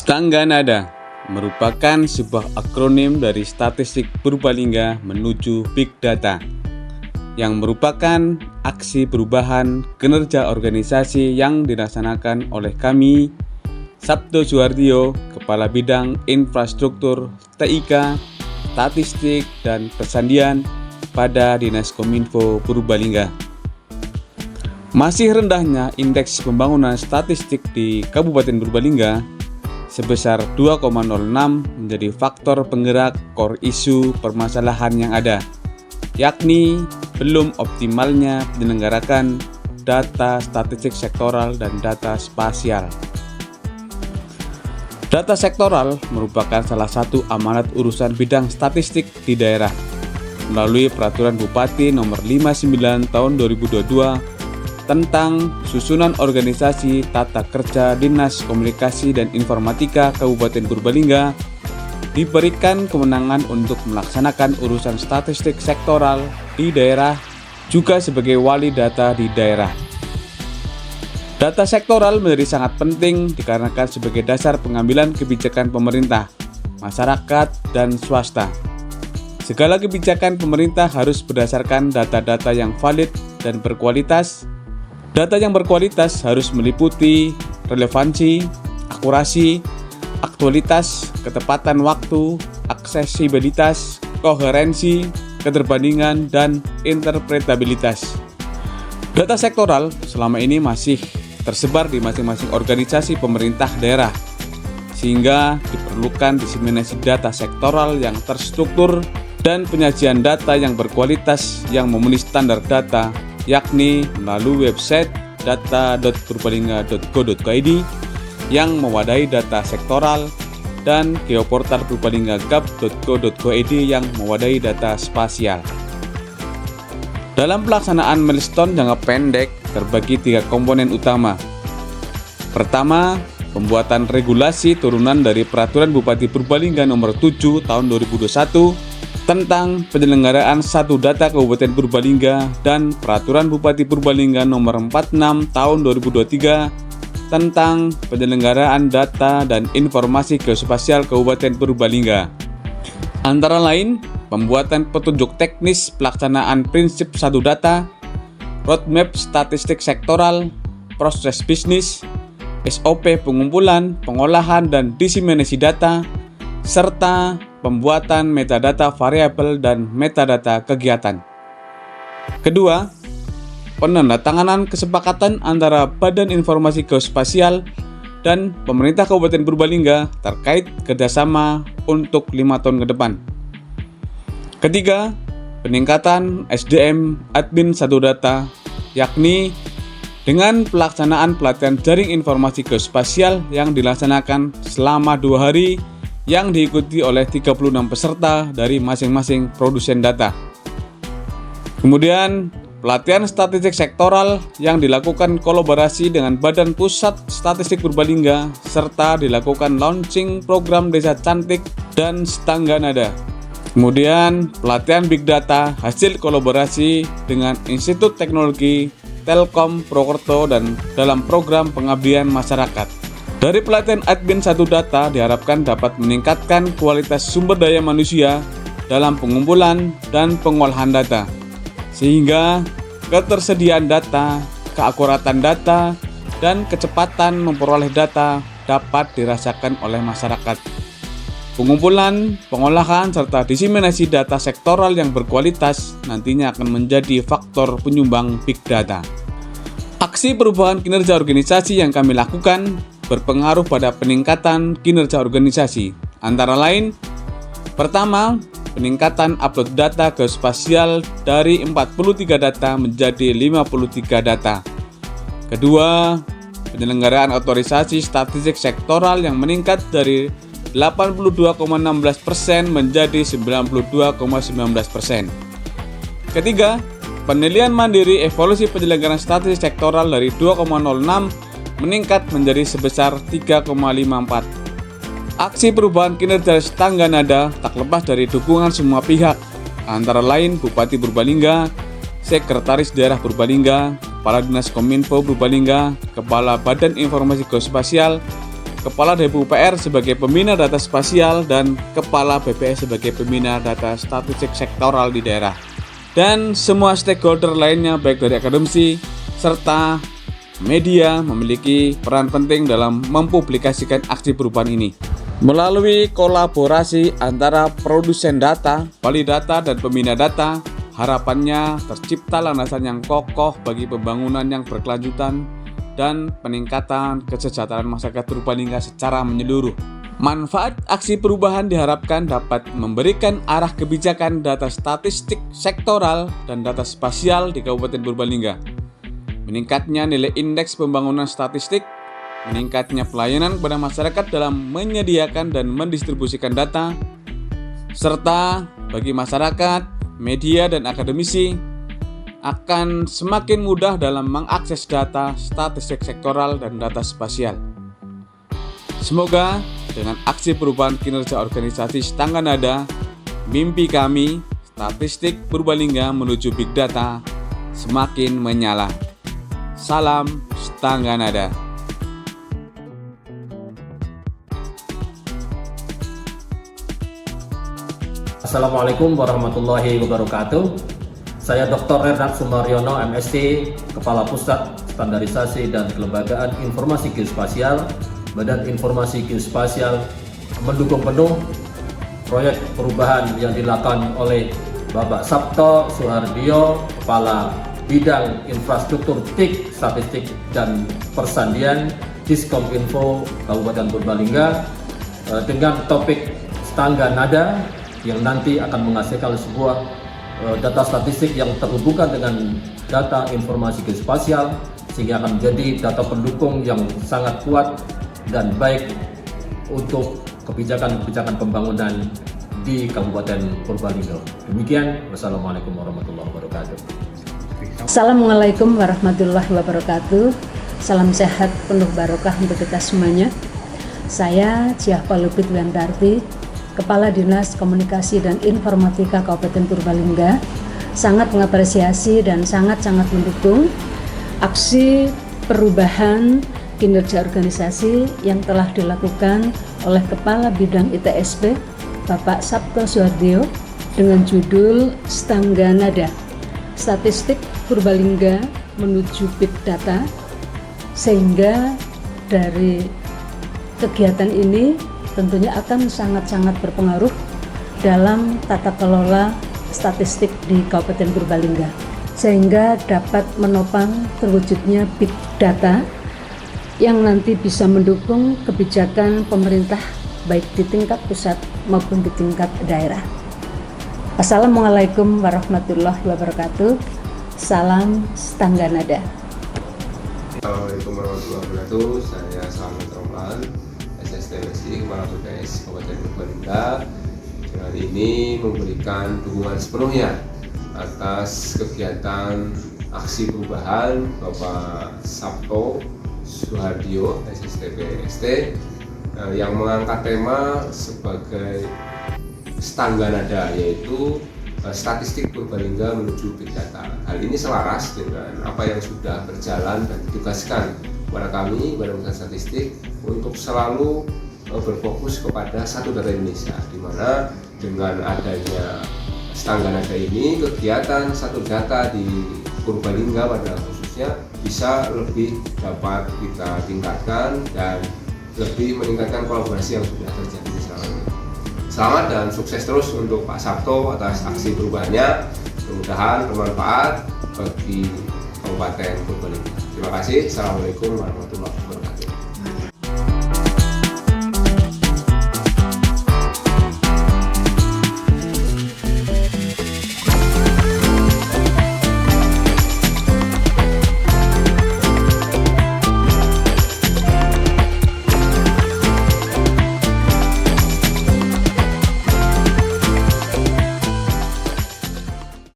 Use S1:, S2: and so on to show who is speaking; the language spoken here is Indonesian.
S1: Stangga Nada merupakan sebuah akronim dari statistik Purbalingga menuju Big Data yang merupakan aksi perubahan kinerja organisasi yang dilaksanakan oleh kami, Sabto Suhardio, Kepala Bidang Infrastruktur TIK, Statistik dan Persandian pada Dinas Kominfo Purbalingga. Masih rendahnya indeks pembangunan statistik di Kabupaten Purbalingga sebesar 2,06 menjadi faktor penggerak core isu permasalahan yang ada, yakni belum optimalnya menyelenggarakan data statistik sektoral dan data spasial. Data sektoral merupakan salah satu amanat urusan bidang statistik di daerah melalui Peraturan Bupati Nomor 59 Tahun 2022 tentang susunan organisasi tata kerja Dinas Komunikasi dan Informatika Kabupaten Purbalingga diberikan kewenangan untuk melaksanakan urusan statistik sektoral di daerah juga sebagai wali data di daerah. Data sektoral menjadi sangat penting dikarenakan sebagai dasar pengambilan kebijakan pemerintah, masyarakat, dan swasta. Segala kebijakan pemerintah harus berdasarkan data-data yang valid dan berkualitas. Data yang berkualitas harus meliputi relevansi, akurasi, aktualitas, ketepatan waktu, aksesibilitas, koherensi, keterbandingan, dan interpretabilitas. Data sektoral selama ini masih tersebar di masing-masing organisasi pemerintah daerah, sehingga diperlukan diseminasi data sektoral yang terstruktur dan penyajian data yang berkualitas yang memenuhi standar data, yakni melalui website data.purbalingga.go.id yang mewadahi data sektoral dan geoportal purbalingga.gap.go.id yang mewadahi data spasial. Dalam pelaksanaan milestone jangka pendek terbagi 3 komponen utama. Pertama, pembuatan regulasi turunan dari Peraturan Bupati Purbalingga Nomor 7 Tahun 2021 tentang penyelenggaraan satu data Kabupaten Purbalingga dan Peraturan Bupati Purbalingga Nomor 46 Tahun 2023 tentang penyelenggaraan data dan informasi geospasial Kabupaten Purbalingga. Antara lain, pembuatan petunjuk teknis pelaksanaan prinsip satu data, roadmap statistik sektoral, proses bisnis, SOP pengumpulan, pengolahan, dan diseminasi data, serta pembuatan metadata variabel dan metadata kegiatan. Kedua, penandatanganan kesepakatan antara Badan Informasi Geospasial dan pemerintah Kabupaten Purbalingga terkait kerjasama untuk 5 tahun ke depan. Ketiga, peningkatan SDM admin satu data, yakni dengan pelaksanaan pelatihan jaring informasi geospasial yang dilaksanakan selama 2 hari yang diikuti oleh 36 peserta dari masing-masing produsen data. Kemudian, pelatihan statistik sektoral yang dilakukan kolaborasi dengan Badan Pusat Statistik Purbalingga serta dilakukan launching program Desa Cantik dan Stangga Nada. Kemudian, pelatihan Big Data hasil kolaborasi dengan Institut Teknologi Telkom Prokerto dan dalam program pengabdian masyarakat. Dari pelatihan admin satu data diharapkan dapat meningkatkan kualitas sumber daya manusia dalam pengumpulan dan pengolahan data, sehingga ketersediaan data, keakuratan data, dan kecepatan memperoleh data dapat dirasakan oleh masyarakat. Pengumpulan, pengolahan, serta diseminasi data sektoral yang berkualitas nantinya akan menjadi faktor penyumbang Big Data. Aksi perubahan kinerja organisasi yang kami lakukan berpengaruh pada peningkatan kinerja organisasi. Antara lain, pertama, peningkatan upload data geospasial dari 43 data menjadi 53 data. Kedua, penyelenggaraan otorisasi statistik sektoral yang meningkat dari 82,16% menjadi 92,19%. Ketiga, penilaian mandiri evaluasi penyelenggaraan statistik sektoral dari 2,06 meningkat menjadi sebesar 3,54. Aksi perubahan kinerja Stangga Nada tak lepas dari dukungan semua pihak, antara lain Bupati Purbalingga, Sekretaris Daerah Purbalingga, Kepala Dinas Kominfo Purbalingga, Kepala Badan Informasi Geospasial, Kepala DPUPR sebagai pembina data spasial dan Kepala BPS sebagai pembina data statistik sektoral di daerah. Dan semua stakeholder lainnya baik dari akademisi serta media memiliki peran penting dalam mempublikasikan aksi perubahan ini. Melalui kolaborasi antara produsen data, wali data, dan pembina data, harapannya tercipta landasan yang kokoh bagi pembangunan yang berkelanjutan dan peningkatan kesejahteraan masyarakat Purbalingga secara menyeluruh. Manfaat aksi perubahan diharapkan dapat memberikan arah kebijakan data statistik sektoral dan data spasial di Kabupaten Purbalingga. Meningkatnya nilai indeks pembangunan statistik, meningkatnya pelayanan kepada masyarakat dalam menyediakan dan mendistribusikan data, serta bagi masyarakat, media, dan akademisi akan semakin mudah dalam mengakses data statistik sektoral dan data spasial. Semoga dengan aksi perubahan kinerja organisasi Setangga Nada, mimpi kami statistik Purbalingga menuju Big Data semakin menyala. Salam Setangga Nada.
S2: Assalamualaikum warahmatullahi wabarakatuh. Saya Dr. Renat Sumaryono, MSc, Kepala Pusat Standarisasi dan Kelembagaan Informasi Geospasial, Badan Informasi Geospasial, mendukung penuh proyek perubahan yang dilakukan oleh Bapak Sabto Suhardio, Kepala Bidang Infrastruktur TIK, Statistik dan Persandian, Diskominfo Kabupaten Purbalingga, dengan topik Setangga Nada yang nanti akan menghasilkan sebuah data statistik yang terhubungkan dengan data informasi geospasial sehingga akan menjadi data pendukung yang sangat kuat dan baik untuk kebijakan-kebijakan pembangunan di Kabupaten Purbalingga. Demikian, wassalamualaikum warahmatullahi wabarakatuh.
S3: Assalamualaikum warahmatullahi wabarakatuh. Salam sehat penuh barokah untuk kita semuanya. Saya Jiah Palubit Wiantarti, Kepala Dinas Komunikasi dan Informatika Kabupaten Purbalingga, sangat mengapresiasi dan sangat-sangat mendukung aksi perubahan kinerja organisasi yang telah dilakukan oleh Kepala Bidang ITSP Bapak Sabto Suhardio dengan judul Setangga Nada, Statistik Purbalingga menuju Big Data, sehingga dari kegiatan ini tentunya akan sangat-sangat berpengaruh dalam tata kelola statistik di Kabupaten Purbalingga, sehingga dapat menopang terwujudnya Big Data yang nanti bisa mendukung kebijakan pemerintah baik di tingkat pusat maupun di tingkat daerah. Assalamualaikum warahmatullahi wabarakatuh. Salam Setangga Nada.
S4: Assalamualaikum warahmatullahi wabarakatuh. Saya Selamat Romlan, SSTMSI, Kepala BPS Kabupaten Purbalingga. Hari ini memberikan dukungan sepenuhnya atas kegiatan aksi perubahan Bapak Sabto Suhardio, SSTPST, yang mengangkat tema sebagai Setangga Nada, yaitu statistik Purbalingga menuju Big Data. Hal ini selaras dengan apa yang sudah berjalan dan ditugaskan kepada kami, Badan Pusat Statistik, untuk selalu berfokus kepada satu data Indonesia, di mana dengan adanya Setangga Nada ini, kegiatan satu data di Purbalingga pada khususnya bisa lebih dapat kita tingkatkan dan lebih meningkatkan kolaborasi yang sudah terjadi selama ini. Selamat dan sukses terus untuk Pak Sabto atas aksi perubahannya. Mudah-mudahan bermanfaat bagi Kabupaten Purbalingga. Terima kasih. Assalamualaikum warahmatullahi wabarakatuh.